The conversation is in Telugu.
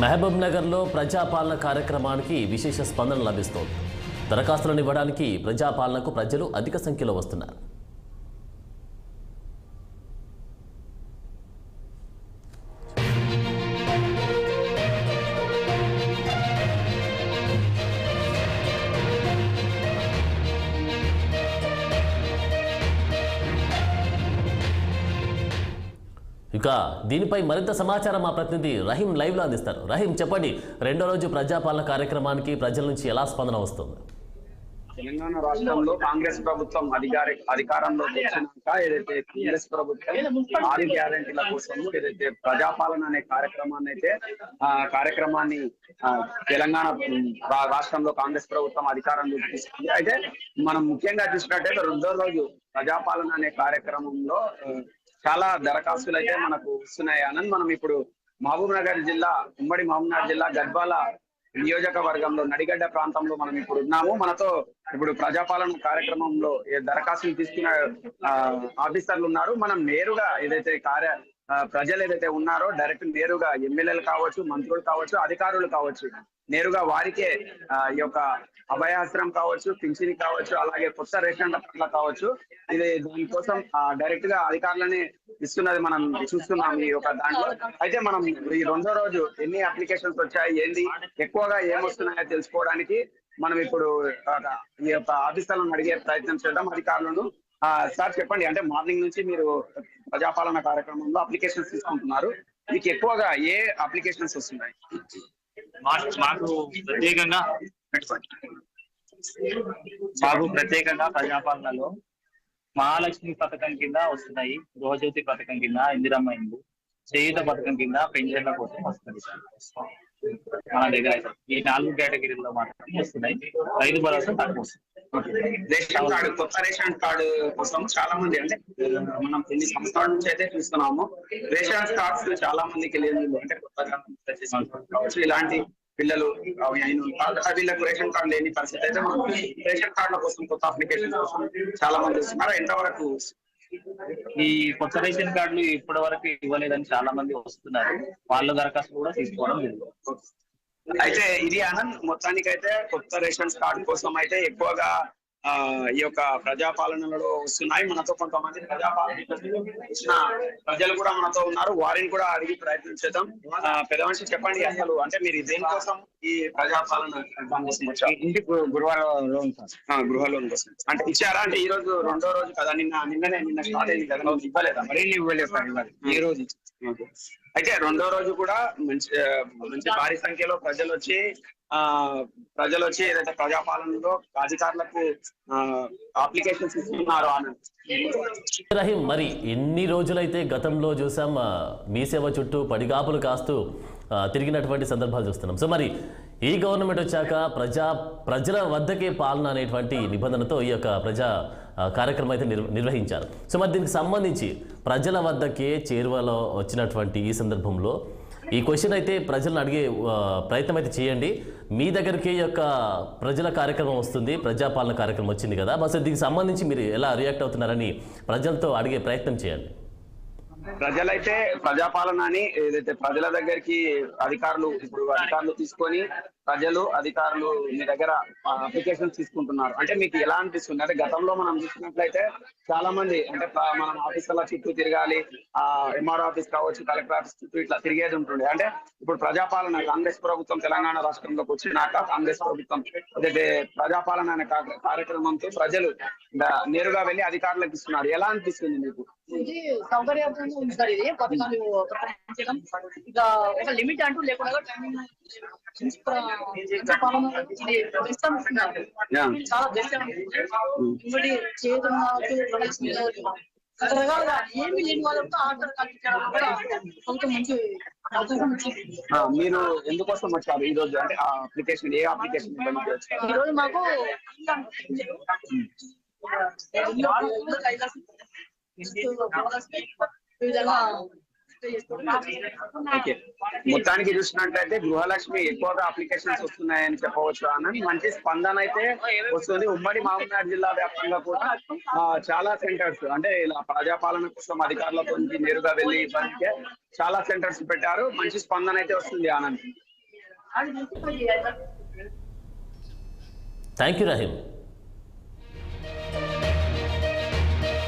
మహబూబ్ నగర్లో ప్రజాపాలన కార్యక్రమానికి విశేష స్పందన లభిస్తోంది. దరఖాస్తులను ఇవ్వడానికి ప్రజాపాలనకు ప్రజలు అధిక సంఖ్యలో వస్తున్నారు. ఇక దీనిపై మరింత సమాచారం మా ప్రతినిధి రహీం లైవ్లో అందిస్తారు. రహీం, చెప్పండి, రెండో రోజు ప్రజాపాలన కార్యక్రమానికి ప్రజల నుంచి ఎలా స్పందన వస్తుంది? తెలంగాణ రాష్ట్రంలో కాంగ్రెస్ ప్రభుత్వం అధికారంలోకి వచ్చినాక ఏదైతే కాంగ్రెస్ ప్రభుత్వం 6 గ్యారెంటీల కోసం ఏదైతే ప్రజాపాలన అనే కార్యక్రమాన్ని తెలంగాణ రాష్ట్రంలో కాంగ్రెస్ ప్రభుత్వం అధికారంలోకి తీసుకుంది. అయితే మనం ముఖ్యంగా చూసినట్టయితే రెండో రోజు ప్రజాపాలన అనే కార్యక్రమంలో చాలా దరఖాస్తులు అయితే మనకు వస్తున్నాయి అని మనం ఇప్పుడు మహబూబ్ నగర్ జిల్లా ఉమ్మడి మహబూబ్ నగర్ జిల్లా గద్వాల నియోజకవర్గంలో నడిగడ్డ ప్రాంతంలో మనం ఇప్పుడు ఉన్నాము. మనతో ఇప్పుడు ప్రజాపాలన కార్యక్రమంలో దరఖాస్తులు తీసుకున్న ఆఫీసర్లు ఉన్నారు. మనం నేరుగా ఏదైతే ప్రజలు ఏదైతే ఉన్నారో డైరెక్ట్ నేరుగా ఎమ్మెల్యేలు కావచ్చు, మంత్రులు కావచ్చు, అధికారులు కావచ్చు, నేరుగా వారికే ఈ యొక్క అభయాస్త్రం కావచ్చు, పింఛని కావచ్చు, అలాగే కొత్త రేషన్ కార్డులు కావచ్చు, ఇది దీనికోసం డైరెక్ట్ గా అధికారులని ఇస్తున్నది మనం చూస్తున్నాం ఈ యొక్క దాంట్లో. అయితే మనం ఈ రెండో రోజు ఎన్ని అప్లికేషన్స్ వచ్చాయి, ఏంది ఎక్కువగా ఏమొస్తున్నాయో తెలుసుకోవడానికి మనం ఇప్పుడు ఈ యొక్క ఆఫీసర్లను అడిగే ప్రయత్నం చేద్దాం అధికారులను. సార్ చెప్పండి, అంటే మార్నింగ్ నుంచి మీరు ప్రజాపాలన కార్యక్రమంలో అప్లికేషన్స్ తీసుకుంటున్నారు, మీకు ఎక్కువగా ఏ అప్లికేషన్స్ వస్తున్నాయి? మాకు ప్రత్యేకంగా ప్రజాపాలనలో మహాలక్ష్మి పథకం కింద వస్తున్నాయి, గృహజ్యోతి పథకం కింద, ఇందిరమ్మ ఇండ్లు, చేయుత పథకం కింద పెన్షన్ల కోసం వస్తుంది. మన దగ్గర ఈ 4 కేటగిరీల్లో మాత్రమే వస్తున్నాయి. రైతు భరోసా తక్కువ వస్తుంది. రేషన్ కార్డు, కొత్త రేషన్ కార్డు కోసం చాలా మంది, అంటే మనం కొన్ని సంవత్సరాల నుంచి అయితే చూస్తున్నాము, రేషన్ కార్డ్స్ చాలా మందికి లేదు. అంటే కొత్తగా కావచ్చు ఇలాంటి పిల్లలు వీళ్ళకు రేషన్ కార్డు లేని పరిస్థితి అయితే మనం రేషన్ కార్డుల కోసం కొత్త అప్లికేషన్ కోసం చాలా మంది వస్తున్నారు. ఎంతవరకు ఈ కొత్త రేషన్ కార్డులు ఇప్పటి వరకు ఇవ్వలేదని చాలా మంది వస్తున్నారు. వాళ్ళ దరఖాస్తు కూడా తీసుకోవడం లేదు. అయితే ఇది ఆనంద్, మొత్తానికైతే కొత్త రేషన్ కార్డు కోసం అయితే ఎక్కువగా ఈ యొక్క ప్రజాపాలనలో వస్తున్నాయి. మనతో కొంతమంది ప్రజాపాలన ఇచ్చిన ప్రజలు కూడా మనతో ఉన్నారు, వారిని కూడా అడిగి ప్రయత్నం చేద్దాం. పెద్ద మనిషి చెప్పండి, అసలు అంటే మీరు దేనికోసం ఈ ప్రజాపాలన కోసం వచ్చారు? ఇంటి గృహ లోన్ కోసం అంటే ఇచ్చారా? అంటే ఈ రోజు రెండో రోజు కదా, నిన్న స్టార్ట్ అయింది కదా, ఇవ్వలేదా? మరీ ఇవ్వలేదు సార్, ఈ రోజు. అయితే రెండో రోజు కూడా మంచి భారీ సంఖ్యలో ప్రజలు వచ్చి ఏదైతే ప్రజాపాలనలో అధికారులకు అప్లికేషన్స్ ఇస్తున్నారు ఆనంద్. రహీం, మరి ఎన్ని రోజులైతే గతంలో చూసాం మీ సేవ చుట్టూ పడిగాపులు కాస్తూ తిరిగినటువంటి సందర్భాలు చూస్తున్నాం. సో మరి ఈ గవర్నమెంట్ వచ్చాక ప్రజల వద్దకే పాలన అనేటువంటి నిబంధనతో ఈ యొక్క ప్రజా కార్యక్రమం అయితే నిర్వహించారు. సో మరి దీనికి సంబంధించి ప్రజల వద్దకే చేరువలో వచ్చినటువంటి ఈ సందర్భంలో ఈ క్వశ్చన్ అయితే ప్రజలను అడిగే ప్రయత్నం అయితే చేయండి. మీ దగ్గరికి యొక్క ప్రజల కార్యక్రమం వస్తుంది, ప్రజాపాలన కార్యక్రమం వచ్చింది కదా, బస్ దీనికి సంబంధించి మీరు ఎలా రియాక్ట్ అవుతున్నారని ప్రజలతో అడిగే ప్రయత్నం చేయండి. ప్రజలైతే ప్రజాపాలన అని ఏదైతే ప్రజల దగ్గరికి అధికారులు తీసుకొని అధికారులు మీ దగ్గర అప్లికేషన్స్ తీసుకుంటున్నారు. అంటే మీకు ఎలా అనిపిస్తుంది? అంటే గతంలో మనం చూసినట్లయితే చాలా మంది, అంటే మనం ఆఫీసుల చుట్టూ తిరగాలి, ఎంఆర్ఓ ఆఫీస్ కావచ్చు, కలెక్టర్ ఆఫీస్ చుట్టూ ఇట్లా తిరిగేది ఉంటుంది. అంటే ఇప్పుడు ప్రజాపాలన కాంగ్రెస్ ప్రభుత్వం తెలంగాణ రాష్ట్రంలోకి వచ్చినాక కాంగ్రెస్ ప్రభుత్వం ఏదైతే ప్రజాపాలన అనే కార్యక్రమంతో ప్రజలు నేరుగా వెళ్ళి అధికారులకు ఇస్తున్నారు. ఎలా అనిపిస్తుంది మీకు? ఇది సౌకర్యవంతంగా ఉంది సార్. ఇది పథకాలు ఇక ఒక లిమిట్ అంటూ లేకుండా చాలా బెస్ట్ ఇంకోటి చేయడం రకరకాలుగా ఏమి లేని వాళ్ళతో ఆర్డర్ కొంత మంచి మీరు ఎందుకోసం వచ్చారు ఈ రోజు? అంటే అప్లికేషన్ ఏ అప్లికేషన్ ఈ రోజు మాకు మొత్తానికి చూసినట్లయితే గృహలక్ష్మి ఎక్కువగా అప్లికేషన్స్ వస్తున్నాయని చెప్పవచ్చు అని మంచి స్పందన అయితే వస్తుంది. ఉమ్మడి మహబూబ్నగర్ జిల్లా వ్యాప్తంగా కూడా చాలా సెంటర్స్, అంటే ఇలా ప్రజాపాలన కోసం అధికారులతో నేరుగా వెళ్ళి ఇవ్వడానికి చాలా సెంటర్స్ పెట్టారు. మంచి స్పందన అయితే వస్తుంది ఆనంద్. Thank you Rahim.